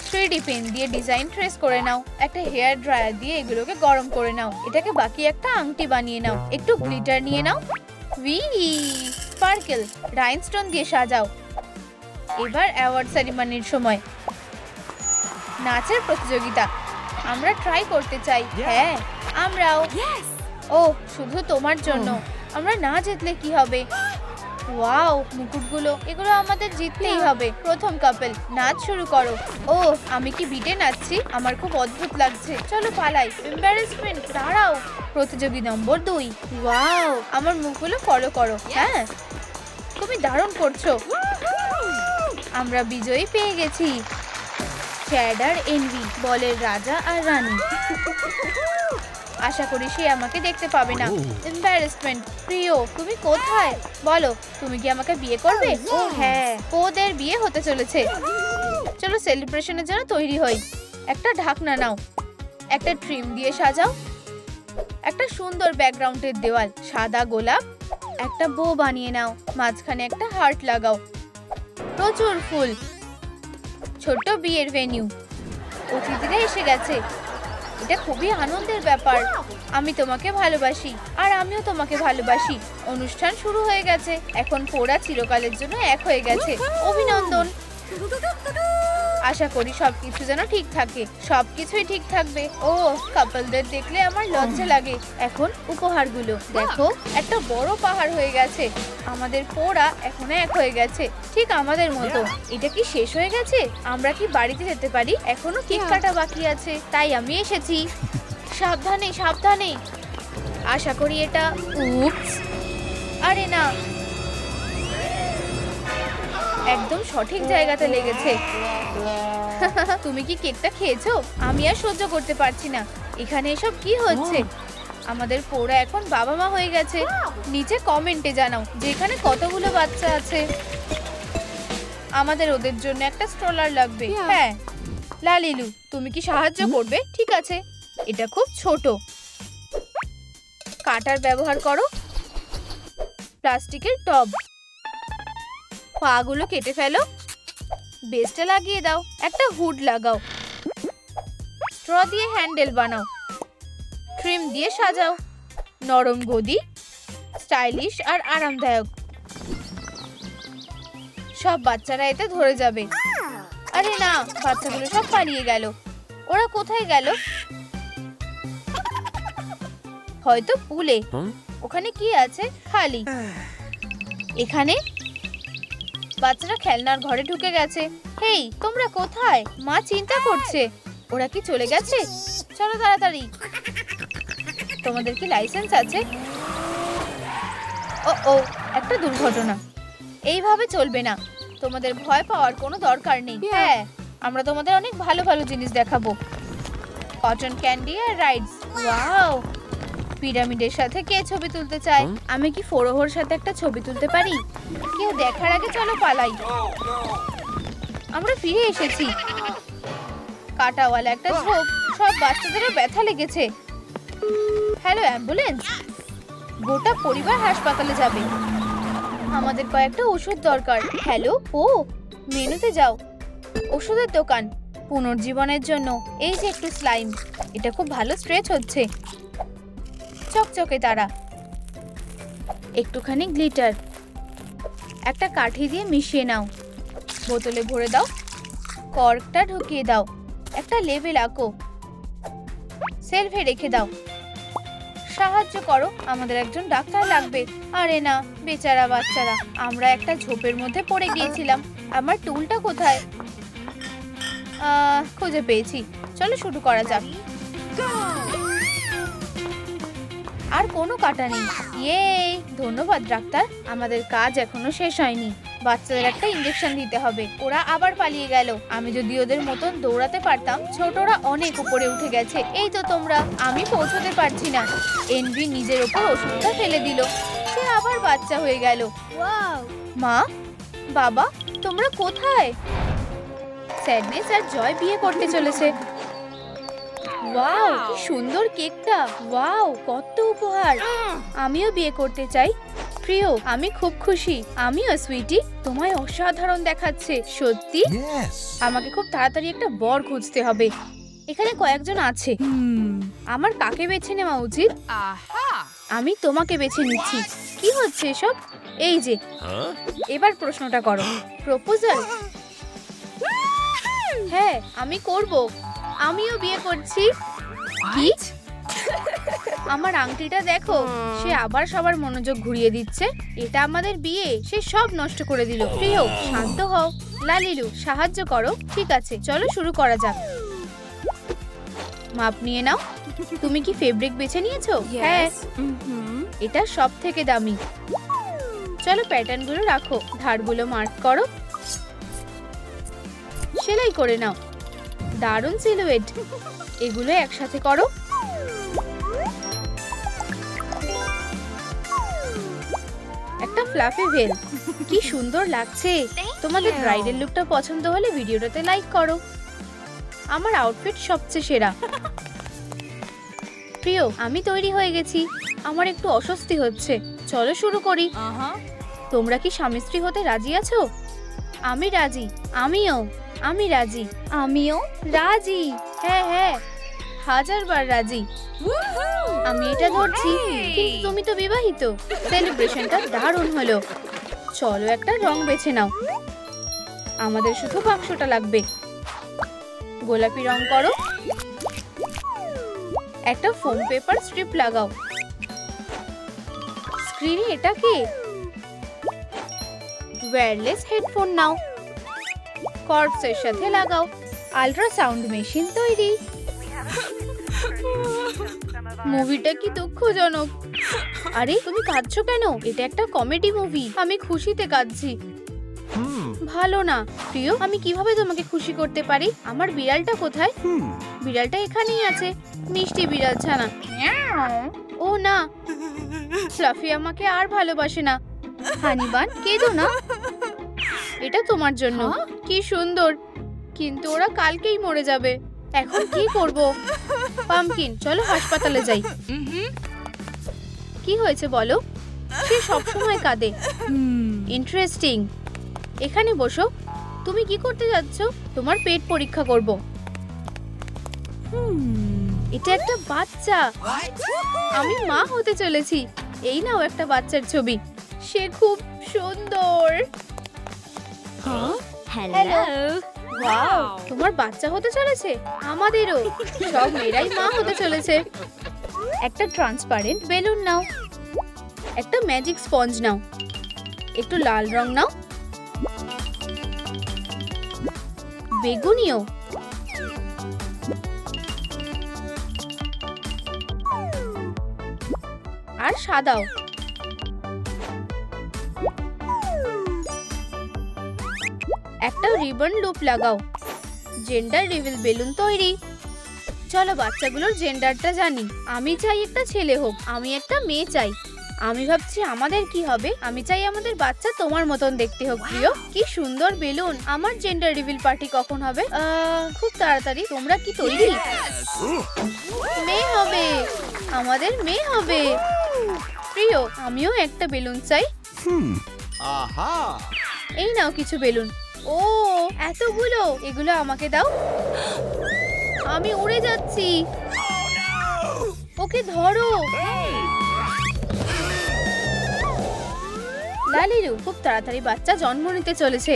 3D পেন দিয়ে ডিজাইন ট্রেস করে নাও। একটা হেয়ার ড্রায়ার দিয়ে এগুলোকে গরম করে নাও। এটাকে বাকি একটা আংটি বানিয়ে নাও। একটু গ্লিটার নিয়ে নাও। স্পার্কেল, রাইনস্টোন দিয়ে সাজাও। এবার অ্যাওয়ার্ড সেরিমনির সময়। নাচের প্রতিযোগিতা। আমরা ট্রাই করতে চাই। হ্যাঁ, আমরাও। ও, শুধু তোমার জন্য। আমরা না জিতলে কি হবে? ওয়াও, মুকুটগুলো, এগুলো আমাদের জিততেই হবে। প্রথম কাপল, নাচ শুরু করো। ও, আমি কি বিটে নাচছি? আমার খুব অদ্ভুত লাগছে। চলো পালাই। এম্বারাসমেন্ট, দাঁড়াও। প্রতিযোগী নম্বর 2। ওয়াও, আমার মুখগুলো ফলো করো। হ্যাঁ, তুমি দারুণ করছো। আমরা বিজয়ী পেয়ে গেছি। চ্যাড আর এনভি, বলের রাজা আর রানী। আশা করি সে আমাকে দেখতে পাবে না। এম্বারাসমেন্ট। প্রিয়, তুমি কোথায়? বলো, তুমি কি আমাকে বিয়ে করবে? ও হ্যাঁ, ওদের বিয়ে হতে চলেছে। চলো সেলিব্রেশনের জন্য তৈরি হই। একটা ঢাকনা নাও, একটা ট্রিম দিয়ে সাজাও, একটা সুন্দর ব্যাকগ্রাউন্ডের দেওয়াল, সাদা গোলাপ, একটা বো বানিয়ে নাও, মাঝখানে একটা হার্ট লাগাও, প্রচুর ফুল। ছোট্ট বিয়ের ভেন্যু। অতিথিরা এসে গেছে। এটা খুবই আনন্দের ব্যাপার। আমি তোমাকে ভালোবাসি আর আমিও তোমাকে ভালোবাসি। অনুষ্ঠান শুরু হয়ে গেছে। এখন পোড়া চিরকালের জন্য এক হয়ে গেছে। অভিনন্দন। আশা করি সবকিছু যেন ঠিক থাকে। সবকিছুই ঠিক থাকবে। ও, কাপলদের দেখলে আমার লজ্জা লাগে। এখন উপহারগুলো দেখো, একটা বড় পাহাড় হয়ে গেছে। আমাদের পোড়া এখন এক হয়ে গেছে, ঠিক আমাদের মতো। এটা কি শেষ হয়ে গেছে? আমরা কি বাড়িতে যেতে পারি? এখনো কেক কাটা বাকি আছে, তাই আমি এসেছি। সাবধানে সাবধানে। আশা করি এটা উপস, আরে না, একদম সঠিক জায়গাতে লেগেছে। তুমি কি কেকটা খেয়েছো? আমি আর সহ্য করতে পারছি না। এখানে এসব কি হচ্ছে? আমাদের পোড়া এখন বাবা মা হয়ে গেছে। নিচে কমেন্টে জানাও যে এখানে কতগুলো বাচ্চা আছে। আমাদের ওদের জন্য একটা স্ট্রলার লাগবে। হ্যাঁ লালিলু, তুমি কি সাহায্য করবে? ঠিক আছে, এটা খুব ছোট। কাটার ব্যবহার করো, প্লাস্টিকের টব। পাগুলো কেটে ফেলো, বেসটা লাগিয়ে দাও, একটা হুড লাগাও, স্ট্র দিয়ে হ্যান্ডেল বানাও, ট্রিম দিয়ে সাজাও, নরম গদি, স্টাইলিশ আর আরামদায়ক। সব বাচ্চারা এতে ধরে যাবে। আরে না, বাচ্চাগুলো সব পালিয়ে গেল। ওরা কোথায় গেল? হয়তো পুলে। ওখানে কি আছে? খালি। এখানে বাচ্চারা খেলনার ঘরে ঢুকে গেছে। হেই, তোমরা কোথায়? মা চিন্তা করছে। ওরা কি চলে গেছে? চলো তাড়াতাড়ি। তোমাদের কি লাইসেন্স আছে? ও ও, একটা দুর্ঘটনা। এইভাবে চলবে না। তোমাদের ভয় পাওয়ার কোনো দরকার নেই। হ্যাঁ, আমরা তোমাদের অনেক ভালো ভালো জিনিস দেখাবো। কটন ক্যান্ডি আর রাইডস। ওয়াও, পিরামিডের সাথে কে ছবি তুলতে চায়? আমি কি ফোরোহর সাথে একটা ছবি তুলতে পারি? কেউ দেখার আগে চলো পালাই। আমরা ফিরে এসেছি। কাটাওয়ালা একটা ঝোপ। সব বাচ্চাদেরও ব্যথা লেগেছে। Hello ambulance. গোটা পরিবার হাসপাতালে যাবে। আমাদের কয়েকটা ওষুধ দরকার। হ্যালো, ও মেনুতে যাও। ওষুধের দোকান। পুনর্জীবনের জন্য এই যে একটু স্লাইম। এটা খুব ভালো স্ট্রেচ হচ্ছে। চকচকে তারা। একটুখানি গ্লিটার। একটা কাঠি দিয়ে মিশিয়ে নাও। বোতলে ভরে দাও। কর্কটা ঢুকিয়ে দাও। একটা লেবেল আঁকো। সেলফে রেখে দাও। সাহায্য করো, আমাদের একজন ডাক্তার লাগবে। আরে না, বেচারা বাচ্চারা। আমরা একটা ঝোপের মধ্যে পড়ে গিয়েছিলাম। আমার টুলটা কোথায়? খুঁজে পেয়েছি। চলো শুরু করা যাক। আর কোনো কাটা নেই। ইয়ে, ধন্যবাদ ডাক্তার। আমাদের কাজ এখনো শেষ হয়নি। বাচ্চাদের একটা ইনজেকশন দিতে হবে। ওরা আবার পালিয়ে গেল। আমি যদি ওদের মতন দৌড়াতে পারতাম। ছোটরা অনেক উপরে উঠে গেছে। এই তো তোমরা। আমি পৌঁছতে পারছি না। এনভি নিজের ওপর ওষুধটা ফেলে দিল। সে আবার বাচ্চা হয়ে গেল। মা, বাবা, তোমরা কোথায়? স্যাডনেস আর জয় বিয়ে করতে চলেছে। ওয়াও, কি সুন্দর কেকটা। ওয়াও, কত উপহার। আমিও বিয়ে করতে চাই। প্রিয়, আমি খুব খুশি। আমিও সুইটি। তোমায় অসাধারণ দেখাচ্ছে। সত্যি? আমাকে খুব তাড়াতাড়ি একটা বর খুঁজতে হবে। এখানে কয়েকজন আছে। আমার কাকে বেছে নেওয়া উচিত? আমি তোমাকে বেছে নিচ্ছি। কি হচ্ছে এসব? এই যে, এবার প্রশ্নটা করো। প্রপোজাল? হ্যাঁ, আমি করব। আমিও বিয়ে করছি। কি? আমার আংটিটা দেখো। সে আবার সবার মনোযোগ ঘুরিয়ে দিচ্ছে। এটা আমাদের বিয়ে। সে সব নষ্ট করে দিল। প্রিয়, শান্ত হও। লালিলু, সাহায্য করো। ঠিক আছে, চলো শুরু করা যাক। মাপ নিয়ে নাও। তুমি কি ফেব্রিক বেছে নিয়েছো? হ্যাঁ, এটা সব থেকে দামি। চলো প্যাটার্নগুলো রাখো। ধারগুলো মার্ক করো। সেলাই করে নাও। দারুণ সিলুয়েট। এগুলো একসাথে করো। একটা ফ্লাফি ভেল, কি সুন্দর লাগছে। তোমাদের ব্রাইডাল লুকটা পছন্দ হলে ভিডিওটাতে লাইক করো। আমার আউটফিট সবচেয়ে সেরা। প্রিয়, আমি তৈরি হয়ে গেছি। আমার একটু অস্বস্তি হচ্ছে। চলো শুরু করি। তোমরা কি স্বামী স্ত্রী হতে রাজি আছো? আমি রাজি। আমি রাজি। আমিও রাজি। হ্যাঁ হ্যাঁ, 1000 বার রাজি। আমি এটা ধরছি, কিন্তু তুমি তো বিবাহিত। সেলিব্রেশনটা দারুণ হলো। চলো একটা রং বেছে নাও। আমাদের শুধু বাক্সটা লাগবে। গোলাপি রং করো। একটা ফোম পেপার স্ট্রিপ লাগাও। স্ক্রিনে এটা কি? ওয়্যারলেস হেডফোন নাও। কর্ডসের সাথে লাগাও। আল্ট্রাসাউন্ড মেশিন তৈরি। মুভিটা কি দুঃখজনক। আরে তুমি কাঁদছো কেন? এটা একটা কমেডি মুভি। আমি খুশিতে কাঁদছি। ভালো না। প্রিয়, আমি কিভাবে তোমাকে খুশি করতে পারি? আমার বিড়ালটা কোথায়? বিড়ালটা এখানেই আছে। মিষ্টি বিড়াল ছানা। ও না, ফ্লাফি আমাকে আর ভালোবাসে না। হানিবান, কেঁদো না। এটা তোমার জন্য। কি সুন্দর, কিন্তু ওরা কালকেই মরে যাবে। এখন কি করব? পামকিন, চলো হাসপাতালে যাই। কি হয়েছে বলো? সে সবসময় কাঁদে। ইন্টারেস্টিং। এখানে বসো। তুমি কি করতে যাচ্ছ? তোমার পেট পরীক্ষা করব। এটা একটা বাচ্চা। আমি মা হতে চলেছি। এই নাও একটা বাচ্চার ছবি। সে খুব সুন্দর। হ্যালো। ওয়াও, তোমার বাচ্চা হতে চলেছে? আমাদেরও। সব মেয়েরাই মা হতে চলেছে। একটা ট্রান্সপারেন্ট বেলুন নাও। একটা ম্যাজিক স্পঞ্জ নাও। একটু লাল রং নাও। বেগুনিও। আর সাদাও। একটা রিবন লুপ লাগাও। জেন্ডার রিভিল বেলুন তৈরি। চলো বাচ্চাগুলোর জেন্ডারটা জানি। আমি চাই একটা ছেলে হোক। আমি একটা মেয়ে চাই। আমি ভাবছি আমাদের কি হবে। আমি চাই আমাদের বাচ্চা তোমার মতন দেখতে হোক। প্রিয়, কি সুন্দর বেলুন। আমার জেন্ডার রিভিল পার্টি কখন হবে? খুব তাড়াতাড়ি। তোমরা কি তৈরি? মেয়ে হবে। আমাদের মেয়ে হবে। প্রিয়, আমিও একটা বেলুন চাই। এই নাও কিছু বেলুন। ও, এতগুলো। এগুলো আমাকে দাও। আমি উড়ে যাচ্ছি। ওকে ধরো। লালিরু, খুব তাড়াতাড়ি বাচ্চা জন্ম নিতে চলেছে।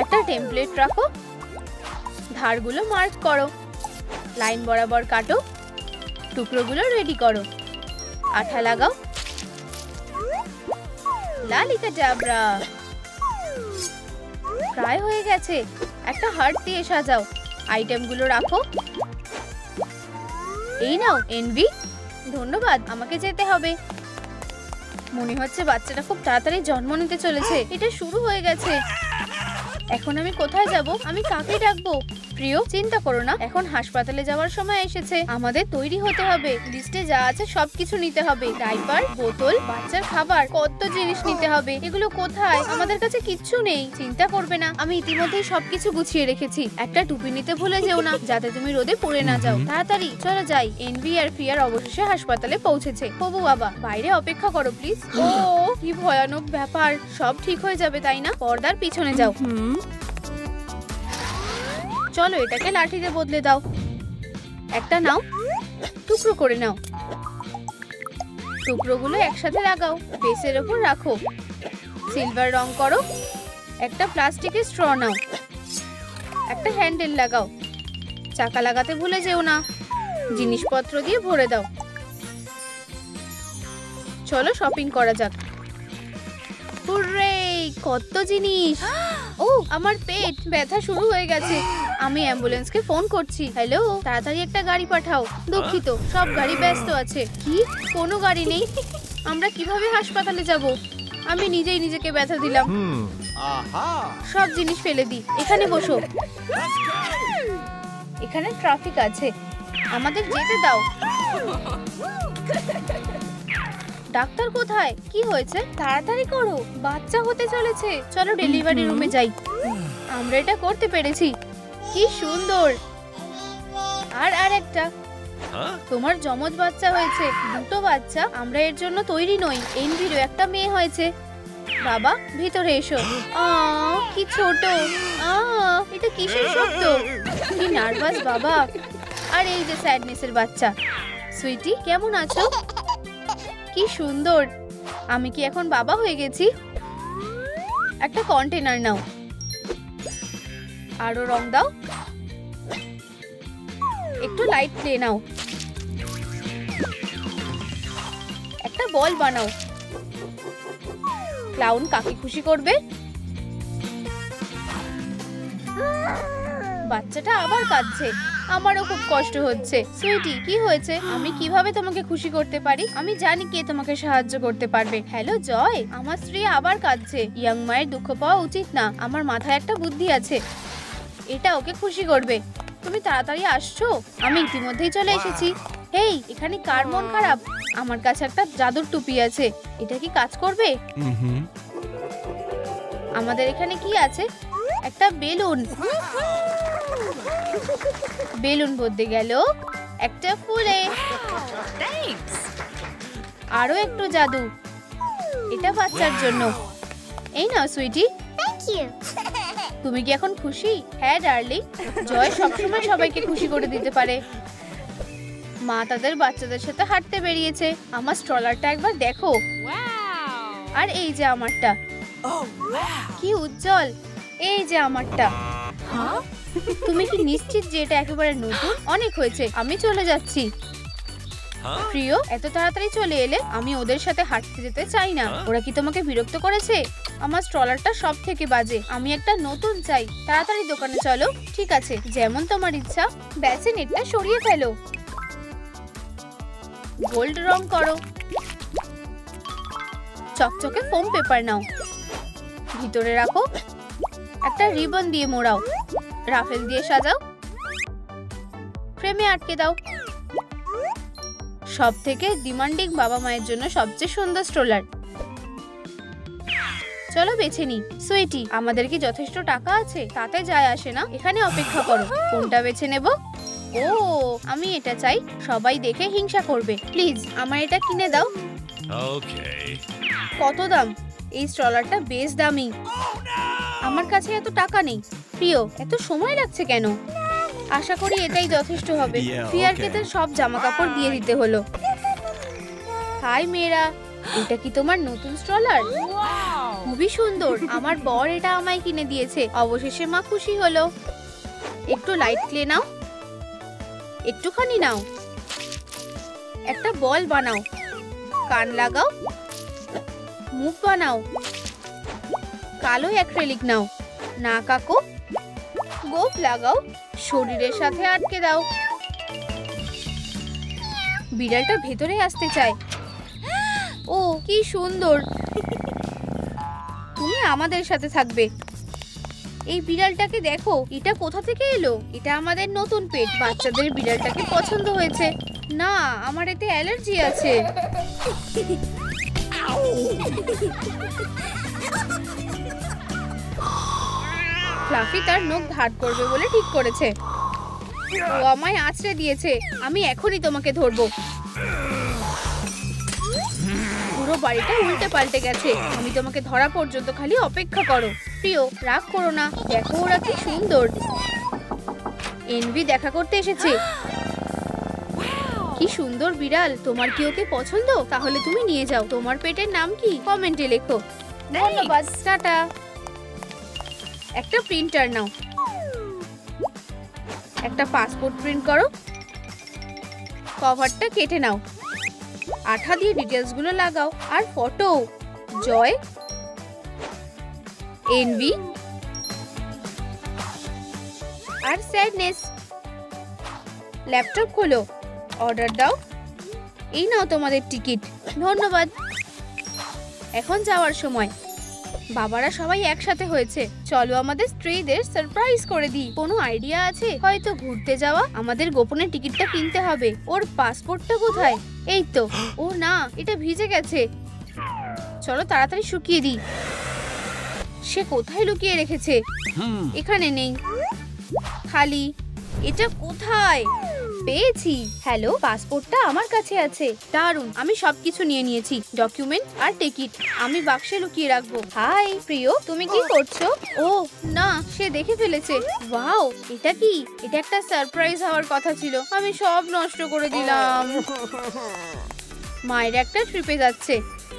একটা টেমপ্লেট রাখো। ধারগুলো মার্ক করো। লাইন বরাবর কাটো। টুকরোগুলো রেডি করো। আঠা লাগাও। লালিকা জাবরা। প্রায় হয়ে গেছে। একটা হার্ট দিয়ে সাজাও। আইটেমগুলো রাখো। এই নাও এনভি। ধন্যবাদ, আমাকে যেতে হবে। মনে হচ্ছে বাচ্চাটা খুব তাড়াতাড়ি জন্ম নিতে চলেছে। এটা শুরু হয়ে গেছে। এখন আমি কোথায় যাব? আমি কাকে ডাকবো? প্রিয়, চিন্তা করো না। এখন হাসপাতালে যাওয়ার সময় এসেছে। আমাদের তৈরি হতে হবে। লিস্টে যা আছে সবকিছু নিতে হবে। ডাইপার, বোতল, বাচ্চার খাবার, কত জিনিস নিতে হবে। এগুলো কোথায়? আমাদের কাছে কিচ্ছু নেই। চিন্তা করবে না, আমি ইতিমধ্যেই সবকিছু গুছিয়ে রেখেছি। একটা টুপি নিতে ভুলে যেও না, যাতে তুমি রোদে পড়ে না যাও। তাড়াতাড়ি চলো যাই। এনভি আর ফিয়ার অবশেষে হাসপাতালে পৌঁছেছে। হবু বাবা, বাইরে অপেক্ষা করো প্লিজ। ও, কি ভয়ানক ব্যাপার। সব ঠিক হয়ে যাবে, তাই না? পর্দার পিছনে যাও। চলো এটাকে লাঠিতে বদলে দাও। একটা নাও, টুকরো করে নাও। টুকরোগুলো একসাথে লাগাও। বেসের ওপর রাখো। সিলভার রং করো। একটা প্লাস্টিকের স্ট্র নাও। একটা হ্যান্ডেল লাগাও। চাকা লাগাতে ভুলে যেও না। জিনিসপত্র দিয়ে ভরে দাও। চলো শপিং করা যাক। হুররে, কত জিনিস। ও, আমার পেট ব্যথা শুরু হয়ে গেছে। আমি অ্যাম্বুলেন্সকে ফোন করছি। হ্যালো, তাড়াতাড়ি একটা গাড়ি পাঠাও। দুঃখিত, সব গাড়ি ব্যস্ত আছে। কি? কোনো গাড়ি নেই? আমরা কিভাবে হাসপাতালে যাব? আমি নিজেই নিজেকে ব্যথা দিলাম। সব জিনিস ফেলে দিই। এখানে বসো। এখানে ট্রাফিক আছে, আমাদের যেতে দাও। ডাক্তার কোথায়? কি হয়েছে? তাড়াতাড়ি করো, বাচ্চা হতে চলেছে। চলো ডেলিভারি রুমে যাই। আমরা এটা করতে পেরেছি। কি সুন্দর। আর একটা, তোমার জমজ বাচ্চা হয়েছে। দুটো বাচ্চা। আমরা এর জন্য তৈরি নই। এনভিরও একটা মেয়ে হয়েছে। বাবা ভিতরে এসো। কি ছোট। এটা কিসের শব্দ? কি নার্ভাস বাবা। আর এই যে স্যাডনেসের বাচ্চা। সুইটি কেমন আছো? কি সুন্দর। আমি কি এখন বাবা হয়ে গেছি? একটা কন্টেনার নাও, আরো রং দাও, একটু লাইট প্লে নাও, একটা বল বানাও। ক্লাউন কাকে খুশি করবে? বাচ্চাটা আবার কাঁদছে। আমারও খুব কষ্ট হচ্ছে। সুইটি কি হয়েছে? আমি কিভাবে তোমাকে খুশি করতে পারি? আমি জানি কে তোমাকে সাহায্য করতে পারবে। হ্যালো জয়, আমার স্ত্রী আবার কাঁদছে। ইয়াং মায়ের দুঃখ পাওয়া উচিত না। আমার মাথায় একটা বুদ্ধি আছে, এটা ওকে খুশি করবে। তুমি তাড়াতাড়ি আসছো? আমি ইতিমধ্যেই চলে এসেছি। হেই, এখানে কার মন খারাপ? আমার কাছে একটা জাদুর টুপি আছে, এটা কি কাজ করবে? আমাদের এখানে কি আছে? একটা বেলুন। বেলুন বদলে গেল একটা ফুলে। আরো একটু জাদু, এটা বাচ্চার জন্য। এই নাও সুইটি। তুমি কি এখন খুশি? হ্যাঁ ডার্লিং, জয় সবসময় সবাইকে খুশি করে দিতে পারে। মা তাদের বাচ্চাদের সাথে হাঁটতে বেরিয়েছে। আমার স্ট্রলারটা একবার দেখো। আর এই যে আমারটা, কি উজ্জ্বল। এই যে আমারটা। তুমি কি নিশ্চিত যে এটা একেবারে নতুন? অনেক হয়েছে, আমি চলে যাচ্ছি। প্রিয়, এত তাড়াতাড়ি চলে এলে? আমি ওদের সাথে হাঁটতে যেতে চাই না। ওরা কি তোমাকে বিরক্ত করেছে? আমার স্ট্রলারটা সব থেকে বাজে। আমি একটা নতুন চাই। তাড়াতাড়ি দোকানে চলো। ঠিক আছে, যেমন তোমার ইচ্ছা। ব্যাসিনেটটা সরিয়ে ফেলো, গোল্ড রং করো, চকচকে ফোম পেপার নাও, ভিতরে রাখো, একটা রিবন দিয়ে মোড়াও, রাফেল দিয়ে সাজাও, ফ্রেমে আটকে দাও। সব থেকে ডিমান্ডিং বাবা মায়ের জন্য সবচেয়ে সুন্দর স্ট্রলার। চলো বেছে নি। সুইটি, আমাদের কি যথেষ্ট টাকা আছে? তাতে যায় আসে না। এখানে অপেক্ষা করো, কোনটা বেছে নেব? ও, আমি এটা চাই। সবাই দেখে হিংসা করবে। প্লিজ আমার এটা কিনে দাও। কত দাম? এই স্ট্রলারটা বেশ দামি। আমার কাছে এত টাকা নেই। প্রিয়, এত সময় লাগছে কেন? আশা করি এটাই যথেষ্ট হবে। ফিয়ারকে তার সব জামা কাপড় দিয়ে দিতে হলো। হাই মেয়েরা, এটা কি তোমার নতুন স্ট্রলার? খুবই সুন্দর। আমার বর এটা আমায় কিনে দিয়েছে। অবশেষে মা খুশি হলো। একটু লাইট ক্লে নাও, একটুখানি নাও, একটা বল বানাও, কান লাগাও, মুখ বানাও, কালো অ্যাক্রিলিক নাও, নাক আঁকো, গোঁফ লাগাও, শরীরের সাথে আটকে দাও। বিড়ালটা ভেতরে আসতে চায়। ও কি সুন্দর। তুমি আমাদের সাথে থাকবে। এই বিড়ালটাকে দেখো, এটা কোথা থেকে এলো? এটা আমাদের নতুন পেট। বাচ্চাদের বিড়ালটাকে পছন্দ হয়েছে। না, আমার এতে অ্যালার্জি আছে। ফ্লাফি তার নখ ধার করবে বলে ঠিক করেছে। ও আমায় আঁচড়ে দিয়েছে। আমি এখনই তোমাকে ধরবো। পুরো বাড়িটা উল্টে পাল্টে গেছে। আমি তোমাকে ধরা পর্যন্ত খালি অপেক্ষা করো। প্রিয়, রাগ করো না। দেখো ওরা কি সুন্দর। এনভি দেখা করতে এসেছে। কি সুন্দর বিড়াল। তোমার কি ওকে পছন্দ? তাহলে তুমি নিয়ে যাও। তোমার পেটের নাম কি? কমেন্টে লেখো। ধন্যবাদ, টাটা। একটা প্রিন্টার নাও, একটা পাসপোর্ট প্রিন্ট করো, কভারটা কেটে নাও, আঠা দিয়ে ডিটেলস গুলো লাগাও, আর ফটো। জয়, এনভি আর স্যাডনেস। ল্যাপটপ খোলো, অর্ডার দাও। এই নাও তোমাদের টিকিট। ধন্যবাদ। এখন যাওয়ার সময়। বাবারা সবাই একসাথে হয়েছে, চলো আমাদের স্ত্রীদের সারপ্রাইজ করে দিই। কোনো আইডিয়া আছে? হয়তো ঘুরতে যাওয়া। আমাদের গোপনে টিকিটটা কিনতে হবে। ওর পাসপোর্টটা কোথায়? এই তো। ও না, এটা ভিজে গেছে। চলো তাড়াতাড়ি শুকিয়ে দিই। সে কোথায় লুকিয়ে রেখেছে? এখানে নেই, খালি। এটা কোথায়? পেয়েছি। হ্যালো, পাসপোর্টটা আমার কাছে আছে। দারুণ, আমি সবকিছু নিয়ে নিয়েছি, ডকুমেন্ট আর টিকিট। আমি বাক্সে লুকিয়ে রাখবো। হাই প্রিয়, তুমি কি করছো? ও না, সে দেখে ফেলেছে। ওয়াও, এটা কি? এটা একটা সারপ্রাইজ হওয়ার কথা ছিল, আমি সব নষ্ট করে দিলাম। মায়ের একটা ট্রিপে যাচ্ছে,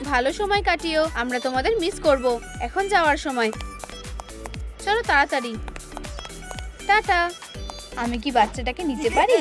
ভালো সময় কাটিও। আমরা তোমাদের মিস করব। এখন যাওয়ার সময়, চলো তাড়াতাড়ি। টাটা। আমি কি বাচ্চাটাকে নিতে পারি?